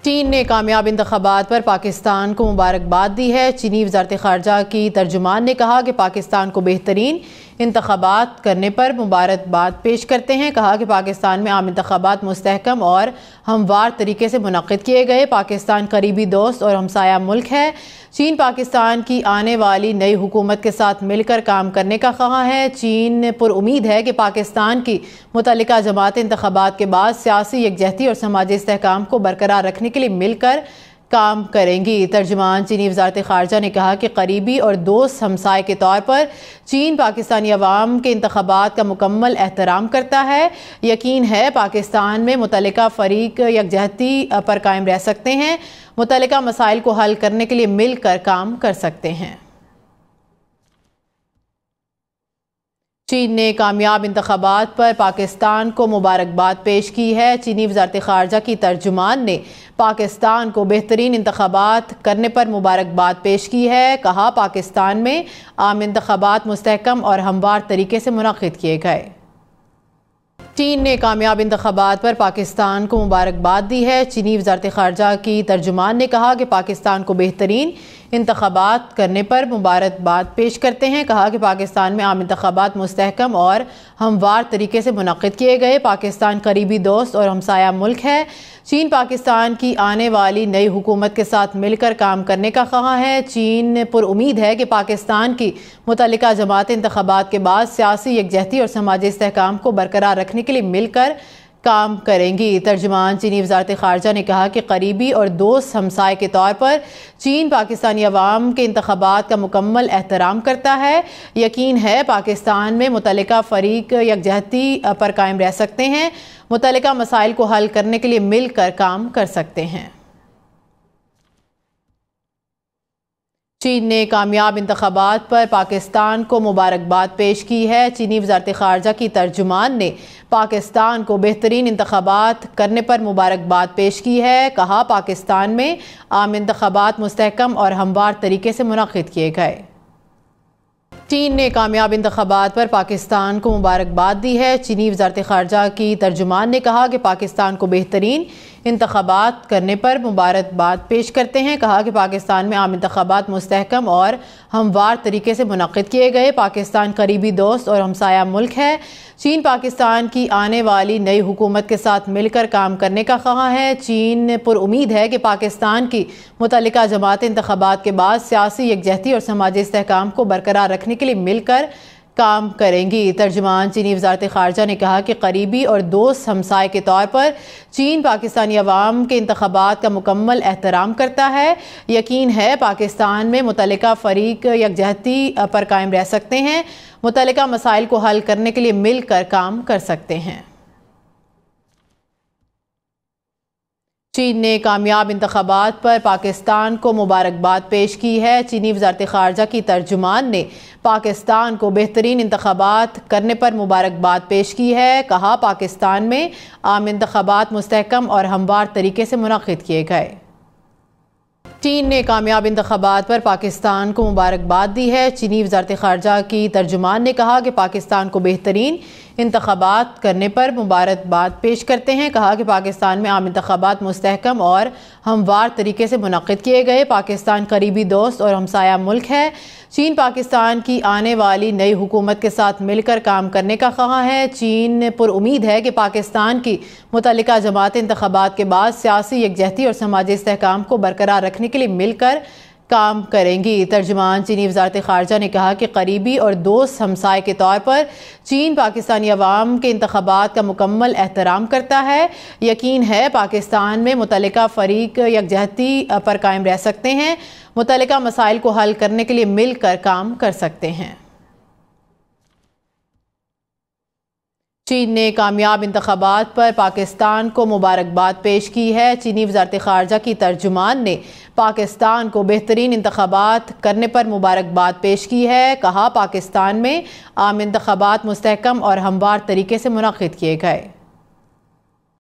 چین نے کامیاب انتخابات پر پاکستان کو مبارکباد دی ہے۔ چینی وزارت خارجہ کی ترجمان نے کہا کہ پاکستان کو بہترین انتخابات کرنے پر مبارکباد پیش کرتے ہیں۔ کہا کہ پاکستان میں عام انتخابات مستحکم اور ہموار طریقے سے منعقد کیے گئے۔ پاکستان قریبی دوست اور ہمسایہ ملک ہے۔ چین پاکستان کی آنے والی نئی حکومت کے ساتھ مل کر کام کرنے کا خواہاں ہے۔ چین پر امید ہے کہ پاکستان کی متعلقہ جماعت انتخابات کے بعد سیاسی یکجہتی اور سماجی استحکام کو برقرار رکھنے کے لیے مل کر کام کریں گی۔ ترجمان چینی وزارت خارجہ نے کہا کہ قریبی اور دوست ہمسائے کے طور پر چین پاکستانی عوام کے انتخابات کا مکمل احترام کرتا ہے۔ یقین ہے پاکستان میں متعلقہ فریق یکجہتی پر قائم رہ سکتے ہیں، متعلقہ مسائل کو حل کرنے کے لیے مل کر کام کر سکتے ہیں۔ چین نے کامیاب انتخابات پر پاکستان کو مبارکباد پیش کی ہے۔ چینی وزارت خارجہ کی ترجمان نے پاکستان کو بہترین انتخابات کرنے پر مبارکباد پیش کی ہے۔ کہا پاکستان میں عام انتخابات مستحکم اور ہموار طریقے سے منعقد کیے گئے۔ چین نے کامیاب انتخابات پر پاکستان کو مبارکباد دی ہے۔ چینی وزارت خارجہ کی ترجمان نے کہا کہ پاکستان کو بہترین انتخابات کرنے پر مبارکباد پیش کرتے ہیں۔ کہا کہ پاکستان میں عام انتخابات مستحکم اور ہموار طریقے سے منعقد کیے گئے۔ پاکستان قریبی دوست اور ہمسایہ ملک ہے۔ چین پاکستان کی آنے والی نئی حکومت کے ساتھ مل کر کام کرنے کا خواہاں ہے۔ چین پر امید ہے کہ پاکستان کی متعلقہ جماعت انتخابات کے بعد سیاسی یکجہتی اور سماجی استحکام کو برقرار رکھنے کے لیے مل کر کام کریں گی۔ ترجمان چینی وزارت خارجہ نے کہا کہ قریبی اور دوست ہمسائے کے طور پر چین پاکستانی عوام کے انتخابات کا مکمل احترام کرتا ہے۔ یقین ہے پاکستان میں متعلقہ فریق یکجہتی پر قائم رہ سکتے ہیں، متعلقہ مسائل کو حل کرنے کے لیے مل کر کام کر سکتے ہیں۔ چین نے کامیاب انتخابات پر پاکستان کو مبارکباد پیش کی ہے۔ چینی وزارت خارجہ کی ترجمان نے پاکستان کو بہترین انتخابات کرنے پر مبارکباد پیش کی ہے۔ کہا پاکستان میں عام انتخابات مستحکم اور ہموار طریقے سے منعقد کیے گئے۔ چین نے کامیاب انتخابات پر پاکستان کو مبارکباد دی ہے۔ چینی وزارت خارجہ کی ترجمان نے کہا کہ پاکستان کو بہترین انتخابات کرنے پر مبارکباد پیش کرتے ہیں۔ کہا کہ پاکستان میں عام انتخابات مستحکم اور ہموار طریقے سے منعقد کیے گئے۔ پاکستان قریبی دوست اور ہمسایہ ملک ہے۔ چین پاکستان کی آنے والی نئی حکومت کے ساتھ مل کر کام کرنے کا خواہاں ہے۔ چین پر امید ہے کہ پاکستان کی متعلقہ جماعت انتخابات کے بعد سیاسی یکجہتی اور سماجی استحکام کو برقرار رکھنے کے لیے مل کر کام کریں گی۔ ترجمان چینی وزارت خارجہ نے کہا کہ قریبی اور دوست ہمسائے کے طور پر چین پاکستانی عوام کے انتخابات کا مکمل احترام کرتا ہے۔ یقین ہے پاکستان میں متعلقہ فریق یکجہتی پر قائم رہ سکتے ہیں، متعلقہ مسائل کو حل کرنے کے لیے مل کر کام کر سکتے ہیں۔ چین نے کامیاب انتخابات پر پاکستان کو مبارکباد پیش کی ہے۔ چینی وزارت خارجہ کی ترجمان نے پاکستان کو بہترین انتخابات کرنے پر مبارکباد پیش کی ہے۔ کہا پاکستان میں عام انتخابات مستحکم اور ہموار طریقے سے منعقد کیے گئے۔ چین نے کامیاب انتخابات پر پاکستان کو مبارکباد دی ہے۔ چینی وزارت خارجہ کی ترجمان نے کہا کہ پاکستان کو بہترین انتخابات کرنے پر مبارکباد پیش کرتے ہیں۔ کہا کہ پاکستان میں عام انتخابات مستحکم اور ہموار طریقے سے منعقد کیے گئے۔ پاکستان قریبی دوست اور ہمسایہ ملک ہے۔ چین پاکستان کی آنے والی نئی حکومت کے ساتھ مل کر کام کرنے کا خواہاں ہے۔ چین پر امید ہے کہ پاکستان کی متعلقہ جماعت انتخابات کے بعد سیاسی یکجہتی اور سماجی استحکام کو برقرار رکھنے کے لیے مل کر کام کریں گی۔ ترجمان چینی وزارت خارجہ نے کہا کہ قریبی اور دوست ہمسائے کے طور پر چین پاکستانی عوام کے انتخابات کا مکمل احترام کرتا ہے۔ یقین ہے پاکستان میں متعلقہ فریق یکجہتی پر قائم رہ سکتے ہیں، متعلقہ مسائل کو حل کرنے کے لیے مل کر کام کر سکتے ہیں۔ چین نے کامیاب انتخابات پر پاکستان کو مبارکباد پیش کی ہے۔ چینی وزارت خارجہ کی ترجمان نے پاکستان کو بہترین انتخابات کرنے پر مبارکباد پیش کی ہے۔ کہا پاکستان میں عام انتخابات مستحکم اور ہموار طریقے سے منعقد کیے گئے۔